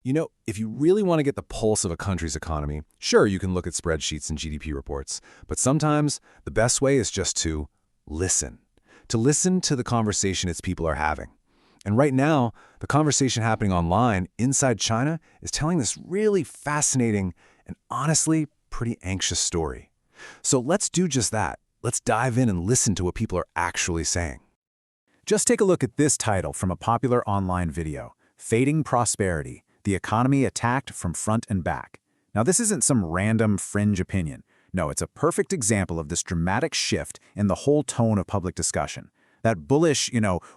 If you really want to get the pulse of a country's economy, sure, you can look at spreadsheets and GDP reports, but sometimes the best way is just to listen. To listen to the conversation its people are having. And right now, the conversation happening online inside China is telling this really fascinating and honestly pretty anxious story. So let's do just that. Let's dive in and listen to what people are actually saying. Just take a look at this title from a popular online video, Fading Prosperity, the economy attacked from front and back. Now, this isn't some random fringe opinion. No, it's a perfect example of this dramatic shift in the whole tone of public discussion. That bullish,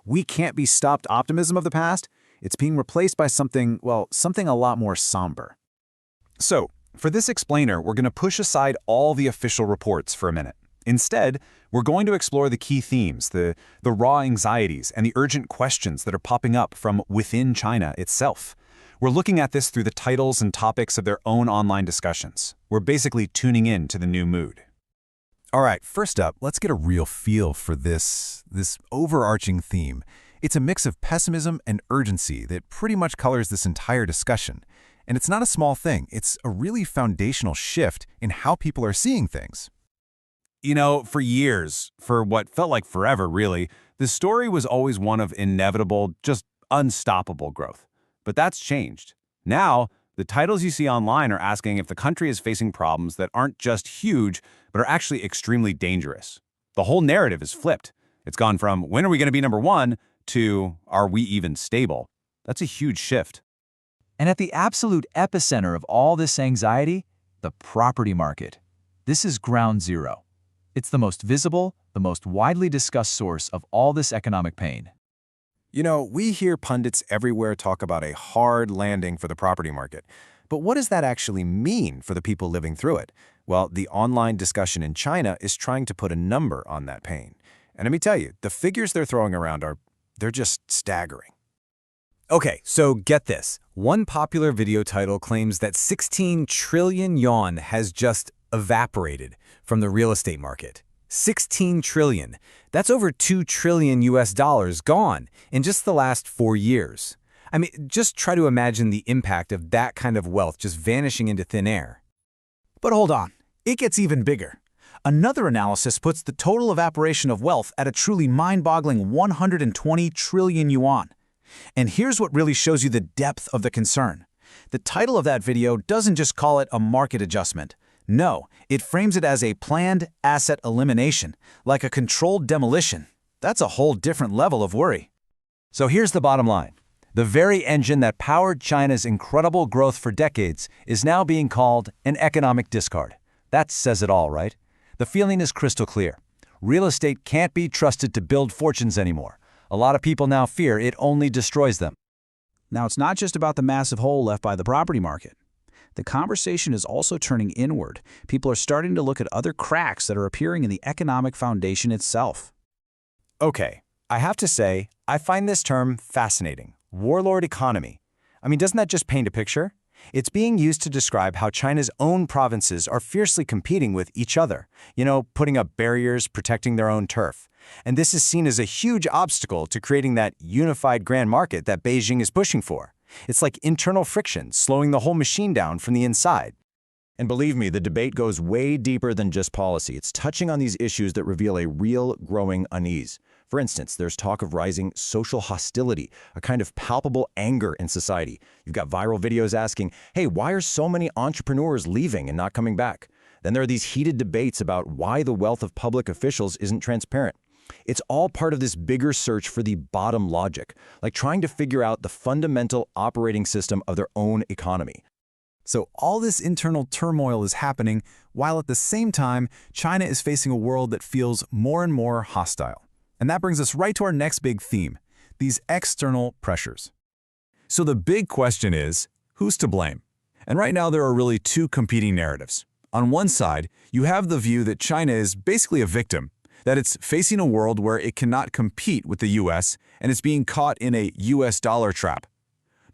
we can't be stopped optimism of the past, it's being replaced by something a lot more somber. So, for this explainer, we're going to push aside all the official reports for a minute. Instead, we're going to explore the key themes, the raw anxieties, and the urgent questions that are popping up from within China itself. We're looking at this through the titles and topics of their own online discussions. We're basically tuning in to the new mood. All right, first up, let's get a real feel for this overarching theme. It's a mix of pessimism and urgency that pretty much colors this entire discussion. And it's not a small thing. It's a really foundational shift in how people are seeing things. For years, for what felt like forever really, the story was always one of inevitable, just unstoppable growth. But that's changed. Now, the titles you see online are asking if the country is facing problems that aren't just huge, but are actually extremely dangerous. The whole narrative is flipped. It's gone from, when are we going to be number one, to, are we even stable? That's a huge shift. And at the absolute epicenter of all this anxiety, the property market. This is ground zero. It's the most visible, the most widely discussed source of all this economic pain. We hear pundits everywhere talk about a hard landing for the property market. But what does that actually mean for the people living through it? Well, the online discussion in China is trying to put a number on that pain. And let me tell you, the figures they're throwing around they're just staggering. Okay, so get this. One popular video title claims that 16 trillion yuan has just evaporated from the real estate market. 16 trillion. That's over $2 trillion gone in just the last 4 years. I mean, just try to imagine the impact of that kind of wealth just vanishing into thin air. But hold on, it gets even bigger. Another analysis puts the total evaporation of wealth at a truly mind-boggling 120 trillion yuan. And here's what really shows you the depth of the concern. The title of that video doesn't just call it a market adjustment. No, it frames it as a planned asset elimination, like a controlled demolition. That's a whole different level of worry. So here's the bottom line. The very engine that powered China's incredible growth for decades is now being called an economic discard. That says it all, right? The feeling is crystal clear. Real estate can't be trusted to build fortunes anymore. A lot of people now fear it only destroys them. Now, it's not just about the massive hole left by the property market. The conversation is also turning inward. People are starting to look at other cracks that are appearing in the economic foundation itself. Okay, I have to say, I find this term fascinating. Warlord economy. I mean, doesn't that just paint a picture? It's being used to describe how China's own provinces are fiercely competing with each other, putting up barriers, protecting their own turf. And this is seen as a huge obstacle to creating that unified grand market that Beijing is pushing for. It's like internal friction, slowing the whole machine down from the inside. And believe me, the debate goes way deeper than just policy. It's touching on these issues that reveal a real growing unease. For instance, there's talk of rising social hostility, a kind of palpable anger in society. You've got viral videos asking, hey, why are so many entrepreneurs leaving and not coming back? Then there are these heated debates about why the wealth of public officials isn't transparent. It's all part of this bigger search for the bottom logic, like trying to figure out the fundamental operating system of their own economy. So all this internal turmoil is happening, while at the same time, China is facing a world that feels more and more hostile. And that brings us right to our next big theme, these external pressures. So the big question is, who's to blame? And right now there are really two competing narratives. On one side, you have the view that China is basically a victim, that it's facing a world where it cannot compete with the US and it's being caught in a US dollar trap.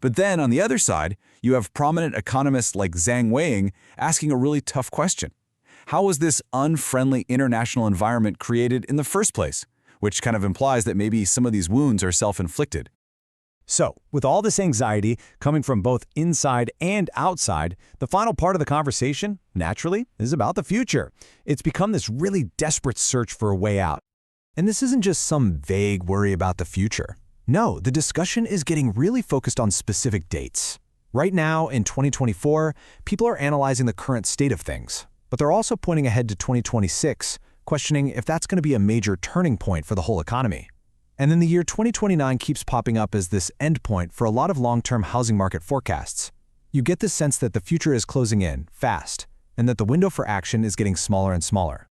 But then on the other side, you have prominent economists like Zhang Weiing asking a really tough question. How was this unfriendly international environment created in the first place? Which kind of implies that maybe some of these wounds are self-inflicted. So, with all this anxiety coming from both inside and outside, the final part of the conversation, naturally, is about the future. It's become this really desperate search for a way out. And this isn't just some vague worry about the future. No, the discussion is getting really focused on specific dates. Right now, in 2024, people are analyzing the current state of things, but they're also pointing ahead to 2026, questioning if that's going to be a major turning point for the whole economy. And then the year 2029 keeps popping up as this endpoint for a lot of long-term housing market forecasts. You get this sense that the future is closing in fast, and that the window for action is getting smaller and smaller.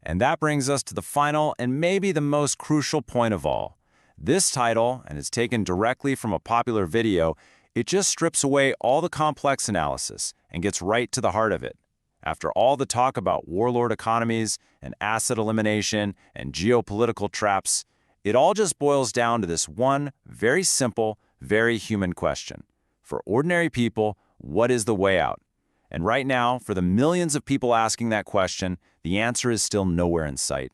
And that brings us to the final and maybe the most crucial point of all. This title, and it's taken directly from a popular video, it just strips away all the complex analysis and gets right to the heart of it. After all the talk about warlord economies and asset elimination and geopolitical traps, it all just boils down to this one very simple, very human question. For ordinary people, what is the way out? And right now, for the millions of people asking that question, the answer is still nowhere in sight.